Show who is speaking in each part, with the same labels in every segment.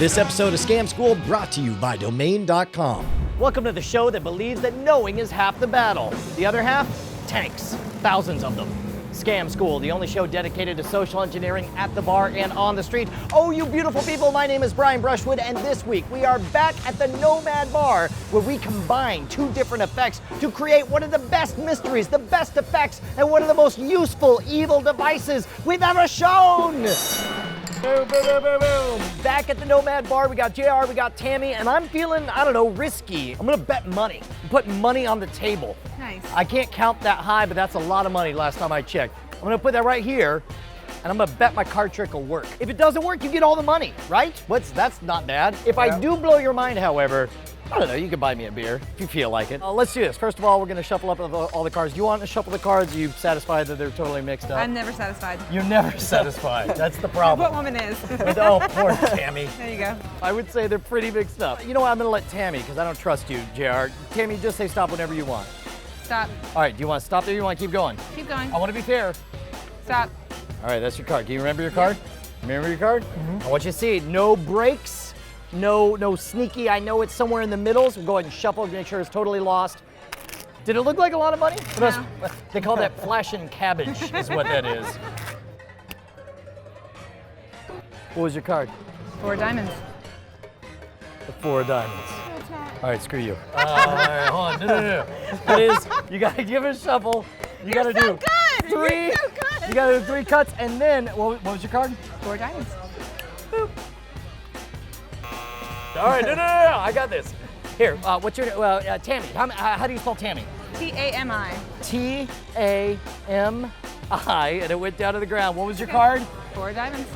Speaker 1: This episode of Scam School brought to you by Domain.com.
Speaker 2: Welcome to the show that believes that knowing is half the battle. The other half? Tanks. Thousands of them. Scam School, the only show dedicated to social engineering at the bar and on the street. Oh, you beautiful people, my name is Brushwood, and this week we are back at the Nomad bar, where we combine two different effects to create one of the best mysteries, the best effects, and one of the most useful evil devices we've ever shown. Boom, boom, boom, boom, boom. Back at the Nomad bar, we got JR, we got Tammy, and I'm feeling, I don't know, risky. I'm gonna bet money. I'm putting money on the table.
Speaker 3: Nice.
Speaker 2: I can't count that high, but that's a lot of money last time I checked. I'm gonna put that right here, and I'm gonna bet my card trick will work. If it doesn't work, you get all the money, right? That's not bad. If I do blow your mind, however, I don't know, you can buy me a beer if you feel like it. Let's do this. First of all, we're gonna shuffle up all the cards. Do you want to shuffle the cards? Are you satisfied that they're totally mixed up?
Speaker 3: I'm never satisfied.
Speaker 2: You're never satisfied. That's the problem.
Speaker 3: What woman is?
Speaker 2: Oh, poor Tammy.
Speaker 3: There you go.
Speaker 2: I would say they're pretty mixed up. You know what? I'm gonna let Tammy, because I don't trust you, JR. Tammy, just say stop whenever you want.
Speaker 3: Stop.
Speaker 2: All right, do you want to stop there or you want to keep going?
Speaker 3: Keep going.
Speaker 2: I want to be fair.
Speaker 3: Stop.
Speaker 2: All right, that's your card. Do you remember your card? Remember your card?
Speaker 3: Mm-hmm.
Speaker 2: I want you to see no breaks. No sneaky, I know it's somewhere in the middle, so go ahead and shuffle to make sure it's totally lost. Did it look like a lot of money?
Speaker 3: No.
Speaker 2: They call that flashing cabbage, is what that is. What was your card?
Speaker 3: 4 diamonds.
Speaker 2: The 4 diamonds. All right, screw you. All right, hold on, no. It is, you gotta give it a shuffle. You gotta
Speaker 3: so
Speaker 2: do
Speaker 3: good.
Speaker 2: 3.
Speaker 3: You're so good.
Speaker 2: You gotta do 3 cuts, and then, what was your card?
Speaker 3: 4 diamonds.
Speaker 2: Boop. All right, no, I got this. Here, what's your, Tammy, how do you spell Tammy?
Speaker 3: T-A-M-I.
Speaker 2: T-A-M-I, and it went down to the ground. What was your card?
Speaker 3: 4 diamonds.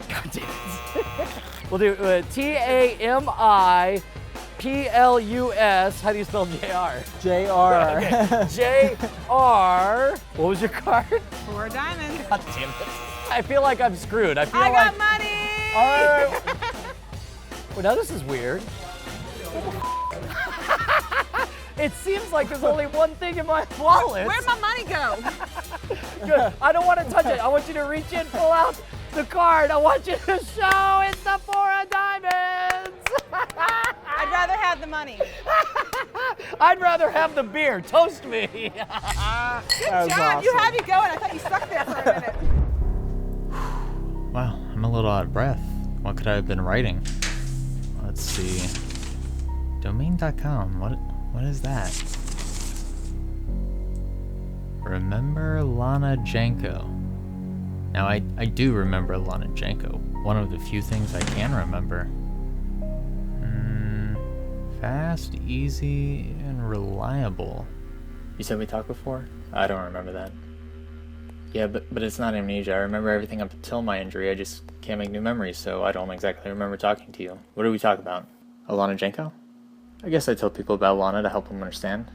Speaker 2: God damn it. We'll do T-A-M-I-P-L-U-S. How do you spell J-R?
Speaker 4: J-R.
Speaker 2: Okay. J-R. What was your card?
Speaker 3: 4 diamonds.
Speaker 2: God damn it. I feel like I'm screwed. I
Speaker 3: got money!
Speaker 2: All right. Well, now this is weird. It seems like there's only one thing in my wallet.
Speaker 3: Where'd my money go?
Speaker 2: Good. I don't want to touch it. I want you to reach in, pull out the card. I want you to show it's the 4 of diamonds.
Speaker 3: I'd rather have the money.
Speaker 2: I'd rather have the beer. Toast me.
Speaker 3: Good job.
Speaker 4: Awesome.
Speaker 3: You had me going. I thought you stuck there for a minute.
Speaker 5: Wow, I'm a little out of breath. What could I have been writing? Let's see. Domain.com. What is that? Remember Lana Janko. Now I do remember Lana Janko. One of the few things I can remember. Fast, easy, and reliable. You said we talked before? I don't remember that. Yeah, but it's not amnesia. I remember everything up until my injury. I just can't make new memories, so I don't exactly remember talking to you. What did we talk about? Alana Janko? I guess I tell people about Lana to help them understand.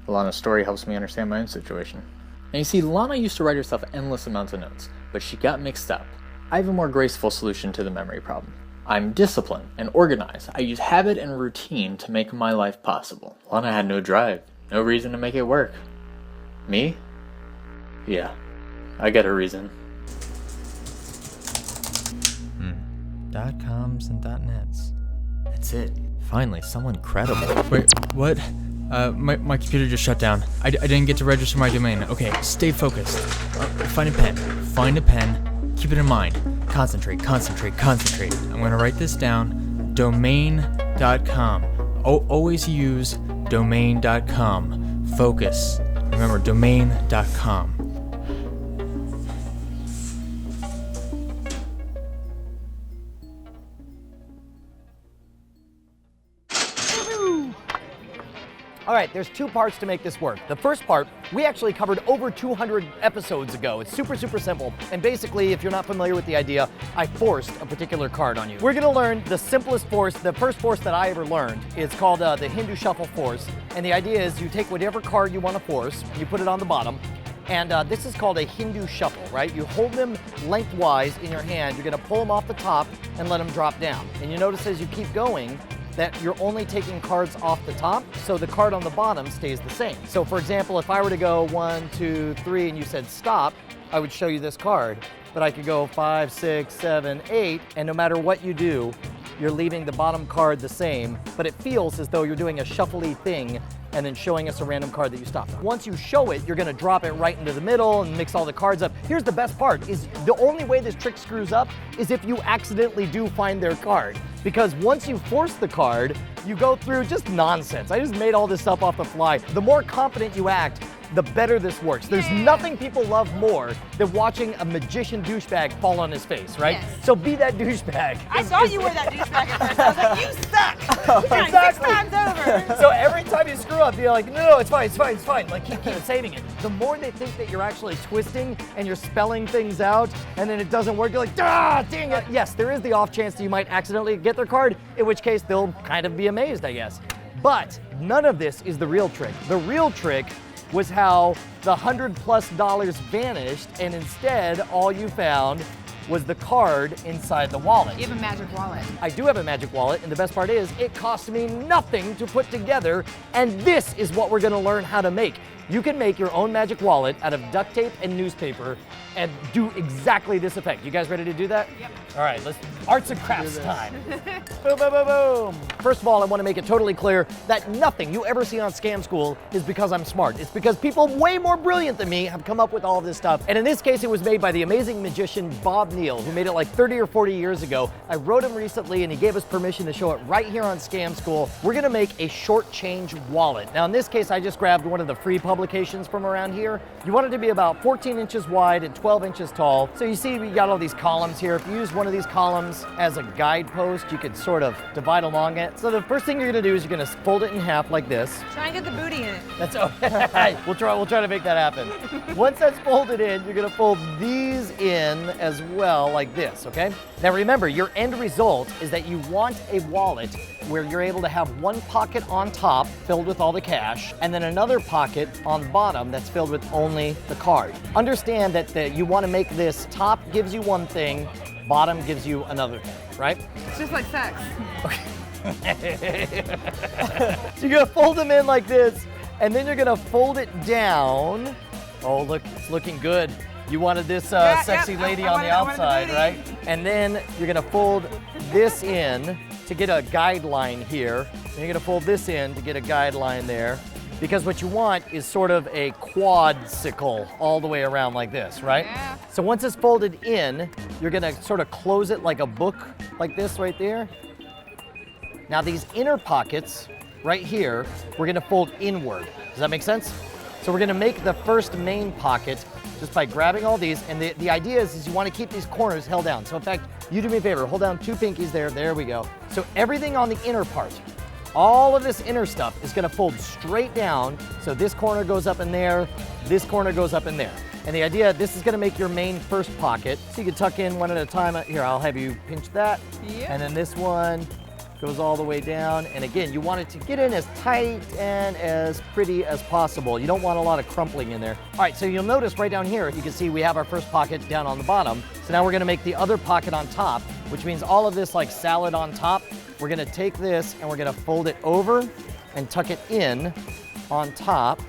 Speaker 5: Alana's story helps me understand my own situation. Now you see, Lana used to write herself endless amounts of notes, but she got mixed up. I have a more graceful solution to the memory problem. I'm disciplined and organized. I use habit and routine to make my life possible. Lana had no drive, no reason to make it work. Me? Yeah, I got a reason. .coms and .nets. That's it. Finally, someone credible. Wait, what? My computer just shut down. I didn't get to register my domain. Okay, stay focused. Find a pen. Find a pen. Keep it in mind. Concentrate. I'm gonna write this down. Domain.com. Always use domain.com. Focus. Remember, domain.com.
Speaker 2: All right, there's 2 parts to make this work. The first part, we actually covered over 200 episodes ago. It's super simple. And basically, if you're not familiar with the idea, I forced a particular card on you. We're gonna learn the simplest force. The first force that I ever learned is called the Hindu Shuffle force. And the idea is you take whatever card you want to force, you put it on the bottom, and this is called a Hindu Shuffle, right? You hold them lengthwise in your hand. You're gonna pull them off the top and let them drop down. And you notice as you keep going, that you're only taking cards off the top, so the card on the bottom stays the same. So for example, if I were to go 1, 2, 3, and you said stop, I would show you this card, but I could go 5, 6, 7, 8, and no matter what you do, you're leaving the bottom card the same, but it feels as though you're doing a shuffly thing and then showing us a random card that you stopped on. Once you show it, you're gonna drop it right into the middle and mix all the cards up. Here's the best part, is the only way this trick screws up is if you accidentally do find their card. Because once you force the card, you go through just nonsense. I just made all this up off the fly. The more confident you act, the better this works. There's nothing people love more than watching a magician douchebag fall on his face, right?
Speaker 3: Yes.
Speaker 2: So be that douchebag.
Speaker 3: I saw you were that douchebag at first. I was like, you suck. You're
Speaker 2: Exactly.
Speaker 3: 6 times over.
Speaker 2: So every time you screw up, you're like, no, it's fine, it's fine, it's fine. Like, keep saving it. The more they think that you're actually twisting and you're spelling things out and then it doesn't work, you're like, ah, dang it. Yes, there is the off chance that you might accidentally get their card, in which case they'll kind of be amazed, I guess. But none of this is the real trick. The real trick was how the $100+ vanished, and instead all you found was the card inside the wallet.
Speaker 3: You have a magic wallet.
Speaker 2: I do have a magic wallet, and the best part is it cost me nothing to put together, and this is what we're gonna learn how to make. You can make your own magic wallet out of duct tape and newspaper and do exactly this effect. You guys ready to do that?
Speaker 3: Yep.
Speaker 2: All right, let's arts and crafts time. Boom, boom, boom, boom. First of all, I want to make it totally clear that nothing you ever see on Scam School is because I'm smart. It's because people way more brilliant than me have come up with all of this stuff. And in this case, it was made by the amazing magician Bob Neal, who made it like 30 or 40 years ago. I wrote him recently and he gave us permission to show it right here on Scam School. We're gonna make a short change wallet. Now in this case, I just grabbed one of the free publications from around here. You want it to be about 14 inches wide and 12 inches tall. So you see we got all these columns here. If you use one of these columns as a guidepost, you could sort of divide along it. So the first thing you're gonna do is you're gonna fold it in half like this.
Speaker 3: Try and get the booty in it.
Speaker 2: That's okay. We'll try to make that happen. Once that's folded in, you're gonna fold these in as well, like this, okay? Now remember, your end result is that you want a wallet where you're able to have one pocket on top filled with all the cash, and then another pocket on bottom that's filled with only the card. Understand that you want to make this top gives you one thing, bottom gives you another thing, right?
Speaker 3: It's just like sex.
Speaker 2: So you're gonna fold them in like this, and then you're gonna fold it down. Oh, look, it's looking good. You wanted this sexy lady on the outside, right? And then you're gonna fold this in to get a guideline here. And you're gonna fold this in to get a guideline there. Because what you want is sort of a quadsicle all the way around like this, right?
Speaker 3: Yeah.
Speaker 2: So once it's folded in, you're gonna sort of close it like a book, like this right there. Now these inner pockets right here, we're gonna fold inward. Does that make sense? So we're gonna make the first main pocket just by grabbing all these, and the idea is you wanna keep these corners held down. So in fact, you do me a favor, hold down 2 pinkies there we go. So everything on the inner part, all of this inner stuff is gonna fold straight down, so this corner goes up in there, this corner goes up in there. And the idea, this is gonna make your main first pocket, so you can tuck in one at a time. Here, I'll have you pinch that.
Speaker 3: Yep.
Speaker 2: And then this one goes all the way down. And again, you want it to get in as tight and as pretty as possible. You don't want a lot of crumpling in there. All right, so you'll notice right down here, you can see we have our first pocket down on the bottom. So now we're gonna make the other pocket on top, which means all of this like salad on top. We're gonna take this and we're gonna fold it over and tuck it in on top,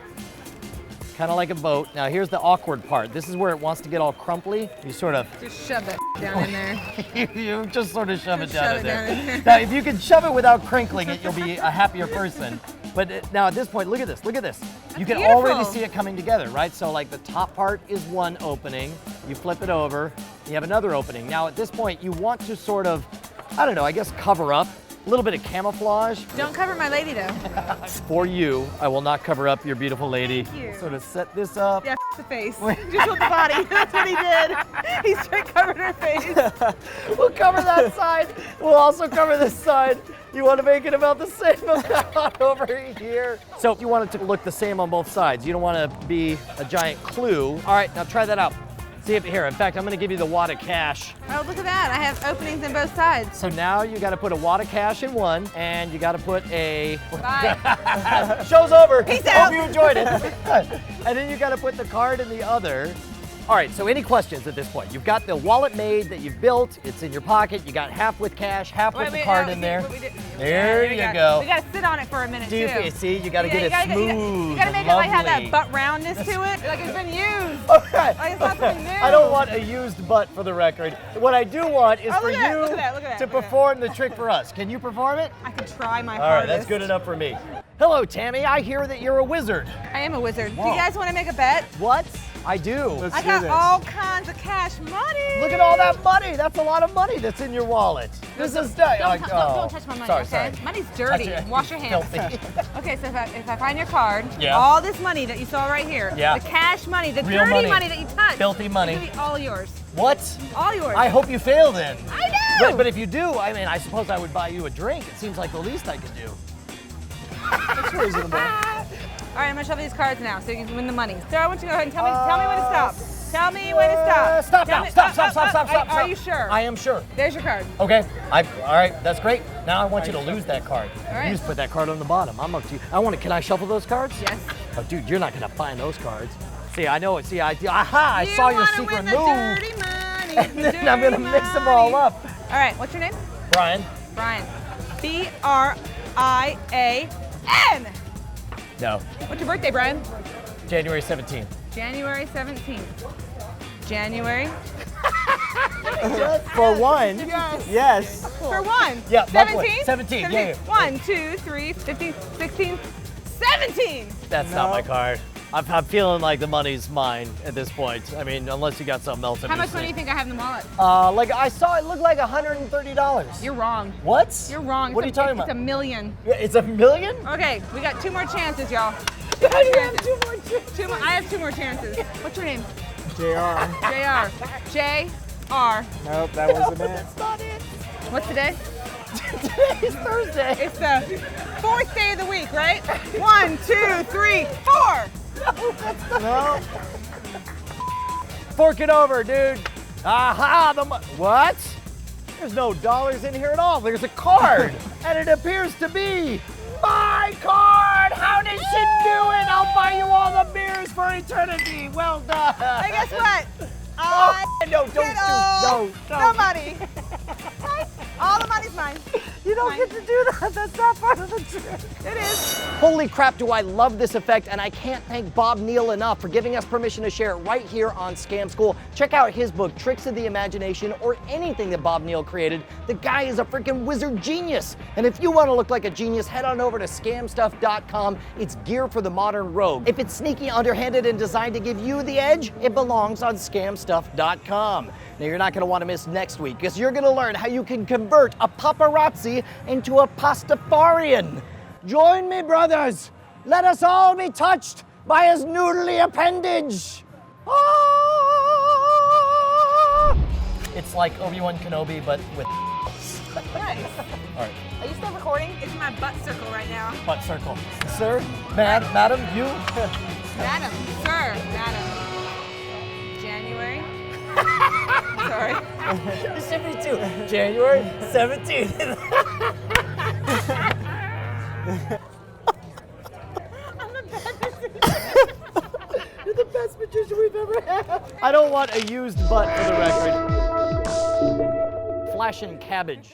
Speaker 2: kind of like a boat. Now here's the awkward part. This is where it wants to get all crumply. You sort of,
Speaker 3: Just shove that down in there.
Speaker 2: you just sort of shove it down
Speaker 3: Shove
Speaker 2: in
Speaker 3: it down in
Speaker 2: there.
Speaker 3: there.
Speaker 2: Now if you can shove it without crinkling it, you'll be a happier person. But now at this point, look at this, look at this. You can
Speaker 3: beautiful.
Speaker 2: already see it coming together, right? So like the top part is one opening, you flip it over, you have another opening. Now at this point, you want to sort of, I don't know, I guess cover up. A little bit of camouflage.
Speaker 3: Don't cover my lady though.
Speaker 2: For you, I will not cover up your beautiful lady.
Speaker 3: Thank you.
Speaker 2: Sort of set this up.
Speaker 3: Yeah, the face. Just with the body. That's what he did. He straight covered her face.
Speaker 2: We'll cover that side. We'll also cover this side. You want to make it about the same amount over here. So you want it to look the same on both sides. You don't want to be a giant clue. All right, now try that out. See if here. In fact, I'm going to give you the wad of cash.
Speaker 3: Oh, look at that. I have openings in both sides.
Speaker 2: So now you got to put a wad of cash in one, and you got to put a.
Speaker 3: Bye.
Speaker 2: Show's over.
Speaker 3: Peace out.
Speaker 2: Hope you enjoyed it. And then you got to put the card in the other. All right, so any questions at this point? You've got the wallet made that you've built. It's in your pocket. You got half with cash, half with the card in there. There you go.
Speaker 3: We gotta sit on it for a minute, too.
Speaker 2: See, you gotta get it smooth.
Speaker 3: You gotta make it like have that butt roundness to it, like it's been used.
Speaker 2: Okay.
Speaker 3: Like it's not something new.
Speaker 2: I don't want a used butt for the record. What I do want is for you to perform the trick for us. Can you perform it?
Speaker 3: I can try my
Speaker 2: hardest. All right, that's good enough for me. Hello, Tammy. I hear that you're a wizard.
Speaker 3: I am a wizard. Whoa. Do you guys want to make a bet?
Speaker 2: What? I do.
Speaker 3: I got all kinds of cash money.
Speaker 2: Look at all that money. That's a lot of money that's in your wallet. This is
Speaker 3: don't touch my money, okay? Money's dirty. Wash your hands. Okay, so if I find your card, all this money that you saw right here, the cash money, the
Speaker 2: real
Speaker 3: dirty money that you touched,
Speaker 2: filthy money,
Speaker 3: it's gonna be all yours.
Speaker 2: What?
Speaker 3: All yours.
Speaker 2: I hope you fail then.
Speaker 3: I know.
Speaker 2: But if you do, I mean, I suppose I would buy you a drink. It seems like the least I could do.
Speaker 1: That's reasonable.
Speaker 3: All right, I'm gonna shuffle these cards now so you can win the money. So I want you to go ahead and tell me when to stop. Tell me when to stop.
Speaker 2: Stop now. Stop.
Speaker 3: Are you sure?
Speaker 2: I am sure.
Speaker 3: There's your card.
Speaker 2: Okay. All right. That's great. Now I want you to lose that card.
Speaker 3: All right.
Speaker 2: You just put that card on the bottom. I'm up to you. Can I shuffle those cards?
Speaker 3: Yes.
Speaker 2: Oh, dude, you're not gonna find those cards. See, I know it. See, I saw your secret move.
Speaker 3: Dirty money,
Speaker 2: and then I'm gonna mix them all up.
Speaker 3: All right. What's your name?
Speaker 2: Brian.
Speaker 3: Brian. B-R-I-A-N.
Speaker 2: No.
Speaker 3: What's your birthday, Brian?
Speaker 2: January 17th.
Speaker 3: January 17th. January?
Speaker 2: For one. Yes.
Speaker 3: For one?
Speaker 2: Yeah.
Speaker 3: 17?
Speaker 2: 17. Yeah.
Speaker 3: 1, 2, 3, 15, 16, 17!
Speaker 2: That's not my card. I'm feeling like the money's mine at this point. I mean, unless you got something else.
Speaker 3: How much money do you think I have in the wallet?
Speaker 2: Like I saw it looked like $130.
Speaker 3: You're wrong.
Speaker 2: What?
Speaker 3: You're wrong.
Speaker 2: What are you talking about?
Speaker 3: It's $1 million.
Speaker 2: It's $1 million?
Speaker 3: Okay, we got 2 more chances, y'all.
Speaker 2: How do you have 2 more chances?
Speaker 3: I have 2 more chances. What's your name?
Speaker 1: JR.
Speaker 3: JR. JR.
Speaker 1: Nope, that wasn't it.
Speaker 2: That's not it.
Speaker 3: What's today?
Speaker 2: Today's Thursday.
Speaker 3: It's the 4th day of the week, right? 1, 2, 3, 4.
Speaker 2: No. Fork it over, dude. Aha, what? There's no dollars in here at all. There's a card, and it appears to be my card. How did she do it? I'll buy you all the beers for eternity. Well done.
Speaker 3: Hey, guess what?
Speaker 2: No
Speaker 3: money. All the money's mine.
Speaker 2: You don't get to do that. That's not part of the trick.
Speaker 3: It is.
Speaker 2: Holy crap, do I love this effect, and I can't thank Bob Neal enough for giving us permission to share it right here on Scam School. Check out his book, Tricks of the Imagination, or anything that Bob Neal created. The guy is a freaking wizard genius. And if you want to look like a genius, head on over to scamstuff.com. It's gear for the modern rogue. If it's sneaky, underhanded, and designed to give you the edge, it belongs on scamstuff.com. Now, you're not going to want to miss next week, because you're going to learn how you can convert a paparazzi into a pastafarian. Join me, brothers. Let us all be touched by his noodly appendage. Ah! It's like Obi-Wan Kenobi, but with
Speaker 3: Nice.
Speaker 2: All right.
Speaker 3: Are you still recording? It's my butt circle right now.
Speaker 2: Butt circle. Sir, madam, you?
Speaker 3: Madam, sir, madam. January. Sorry.
Speaker 2: It should be 2. January 17th.
Speaker 3: I'm the best magician.
Speaker 2: You're the best magician we've ever had. I don't want a used butt for the record. Flashing cabbage.